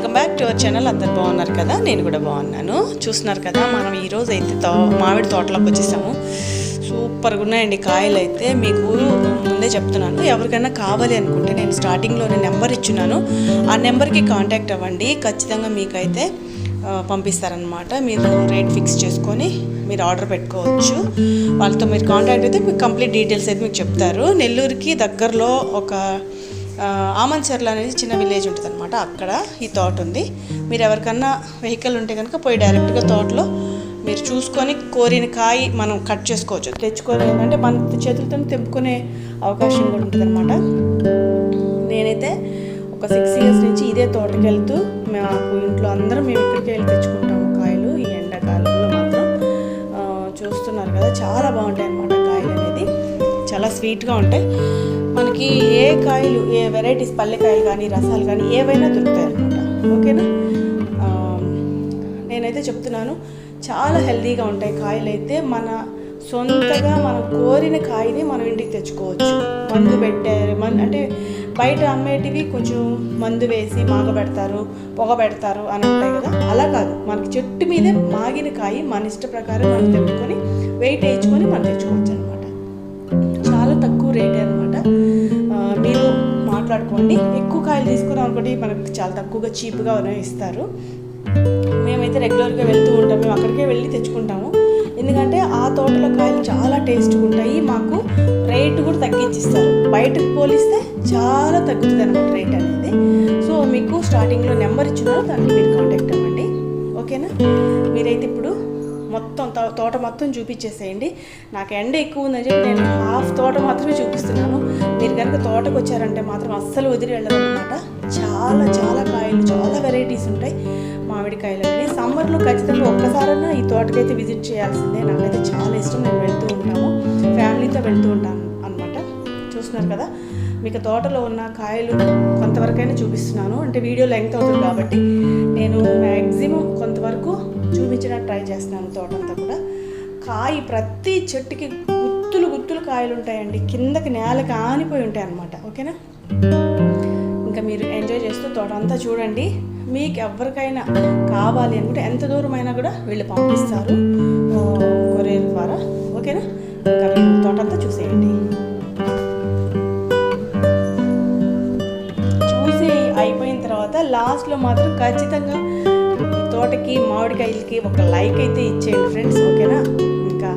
Welcome back to our channel. అందరు బాగున్నారు కదా? నేను కూడా బాగున్నాను. చూస్తున్నారు కదా, మనం ఈరోజు అయితే మామిడి తోటలోకి వచ్చేసాము. సూపర్గా ఉన్నాయండి కాయలు అయితే. మీకు ముందే చెప్తున్నాను, ఎవరికైనా కావాలి అనుకుంటే నేను స్టార్టింగ్లోనే నెంబర్ ఇచ్చున్నాను. ఆ నెంబర్కి కాంటాక్ట్ అవ్వండి, ఖచ్చితంగా మీకైతే పంపిస్తారనమాట. మీరు రేట్ ఫిక్స్ చేసుకొని మీరు ఆర్డర్ పెట్టుకోవచ్చు. వాళ్ళతో మీరు కాంటాక్ట్ అయితే మీకు కంప్లీట్ డీటెయిల్స్ అయితే మీకు చెప్తారు. నెల్లూరుకి దగ్గరలో ఒక ఆమంచర్ల అనేది చిన్న విలేజ్ ఉంటుంది అనమాట. అక్కడ ఈ తోట ఉంది. మీరు ఎవరికన్నా వెహికల్ ఉంటే కనుక పోయి డైరెక్ట్గా తోటలో మీరు చూసుకొని కోరిన కాయ మనం కట్ చేసుకోవచ్చు. తెచ్చుకొని ఏంటంటే మన చేతులతో తెంపుకునే అవకాశం కూడా ఉంటుంది అనమాట. నేనైతే ఒక 6 years నుంచి ఇదే తోటకి వెళ్తూ మాకు ఇంట్లో అందరం మేము ఇక్కడికి వెళ్ళి తెచ్చుకుంటాము కాయలు. ఈ ఎండాకాలంలో మాత్రం చూస్తున్నారు కదా, చాలా బాగుంటాయి అన్నమాట. కాయలు అనేది చాలా స్వీట్గా ఉంటాయి. మనకి ఏ కాయలు, ఏ వెరైటీస్, పల్లెకాయలు కానీ రసాలు కానీ ఏవైనా దొరుకుతాయి అనమాట. ఓకేనా? నేనైతే చెప్తున్నాను, చాలా హెల్తీగా ఉంటాయి కాయలు అయితే. మన సొంతగా మనం కోరిన కాయని మనం ఇంటికి తెచ్చుకోవచ్చు. మందు పెట్టారు అంటే బయట అమ్మేటివి కొంచెం మందు వేసి మాగబెడతారు, పొగ పెడతారు అని ఉంటాయి కదా. అలా కాదు, మనకి చెట్టు మీదే మాగిన కాయ మన ఇష్ట ప్రకారం మనం తెచ్చుకొని వెయిట్ వేయించుకొని మనం తెచ్చుకోవచ్చు అనమాట. చాలా తక్కువ రేటే అనమాట. మీరు మాట్లాడుకోండి. ఎక్కువ కాయలు తీసుకున్నాం అనుకోండి, మనకి చాలా తక్కువగా చీప్గా ఇస్తారు. మేమైతే రెగ్యులర్గా వెళ్తూ ఉంటాం, మేము అక్కడికే వెళ్ళి తెచ్చుకుంటాము. ఎందుకంటే ఆ తోటలో కాయలు చాలా టేస్ట్గా ఉంటాయి. మాకు రేటు కూడా తగ్గించిస్తారు. బయటకు పోలిస్తే చాలా తగ్గుతుంది అనమాట రేట్ అనేది. సో మీకు స్టార్టింగ్లో నెంబర్ ఇచ్చినారు, దానికి మీరు కాంటాక్ట్ అవ్వండి. ఓకేనా? మీరైతే ఇప్పుడు మొత్తం తోట మొత్తం చూపించేసేయండి. నాకు ఎండ ఎక్కువ ఉందని చెప్పి నేను హాఫ్ తోట మాత్రమే చూపిస్తున్నాను. మీరు కనుక తోటకు వచ్చారంటే మాత్రం అస్సలు వదిలి వెళ్ళదు అనమాట. చాలా చాలా కాయలు, చాలా వెరైటీస్ ఉంటాయి మామిడికాయలు అనేది. సమ్మర్లో ఖచ్చితంగా ఒక్కసారైనా ఈ తోటకైతే విజిట్ చేయాల్సిందే. నాకైతే చాలా ఇష్టం, నేను వెళ్తూ ఉంటాము, ఫ్యామిలీతో వెళ్తూ ఉంటాను అనమాట. చూస్తున్నారు కదా, మీకు తోటలో ఉన్న కాయలు కొంతవరకైనా చూపిస్తున్నాను. అంటే వీడియో లెంగ్త్ అవుతుంది కాబట్టి నేను మ్యాక్సిమం కొంతవరకు చూపించడానికి ట్రై చేస్తున్నాను. తోటంతా కూడా కాయ ప్రతి చెట్టుకి గుత్తులు గుత్తులు కాయలు ఉంటాయండి. కిందకి నేలకి ఆనిపోయి ఉంటాయి అన్నమాట. ఓకేనా? ఇంకా మీరు ఎంజాయ్ చేస్తూ తోట అంతా చూడండి. మీకు ఎవరికైనా కావాలి అనుకుంటే ఎంత దూరమైనా కూడా వీళ్ళు పంపిస్తారు కొరియర్ ద్వారా. ఓకేనా? ఇంకా మీరు తోట అంతా చూసేయండి. చూసి అయిపోయిన తర్వాత లాస్ట్లో మాత్రం ఖచ్చితంగా ఈ తోటకి మామిడికాయలకి ఒక లైక్ అయితే ఇచ్చేయండి ఫ్రెండ్స్. ఓకేనా? ఇంకా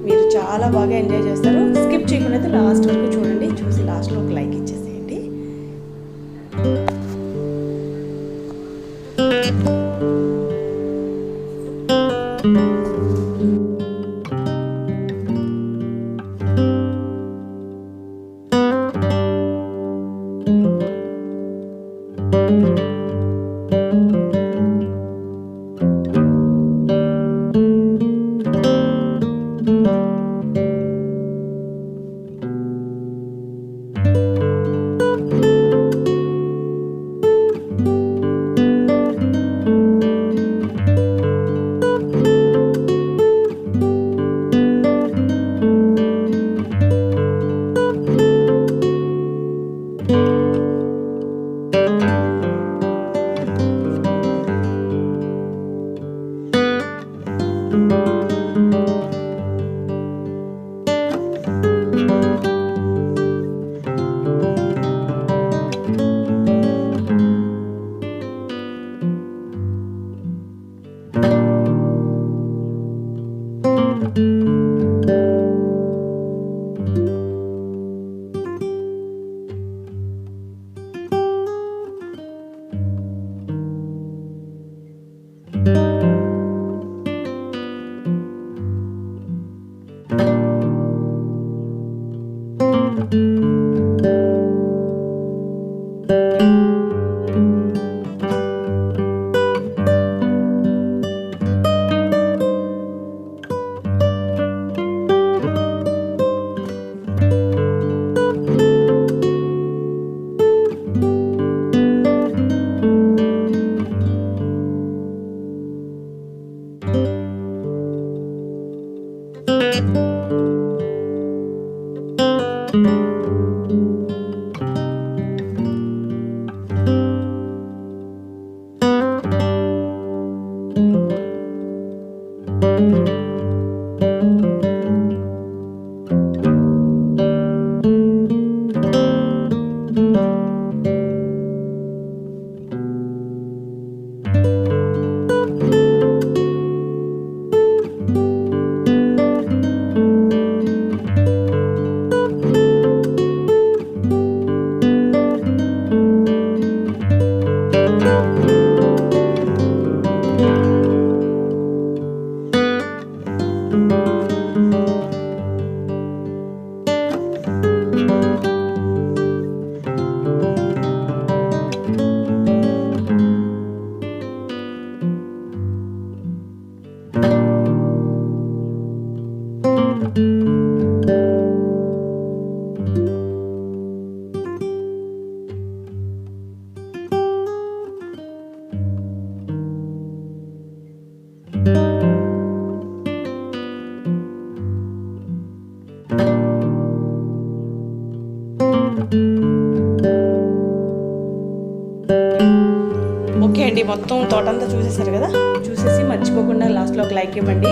మీరు చాలా బాగా ఎంజాయ్ చేస్తారు. స్కిప్ చేయకుండా అయితే లాస్ట్ వరకు చూడండి. చూసి లాస్ట్లో ఒక లైక్ ఇచ్చేసేయండి. చూసేసేయండి, మొత్తం తోటంతా చూసేసారు కదా, చూసేసి మర్చిపోకుండా లాస్ట్లో ఒక లైక్ ఇవ్వండి.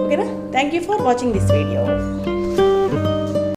ఓకేనా? Thank you for watching this video.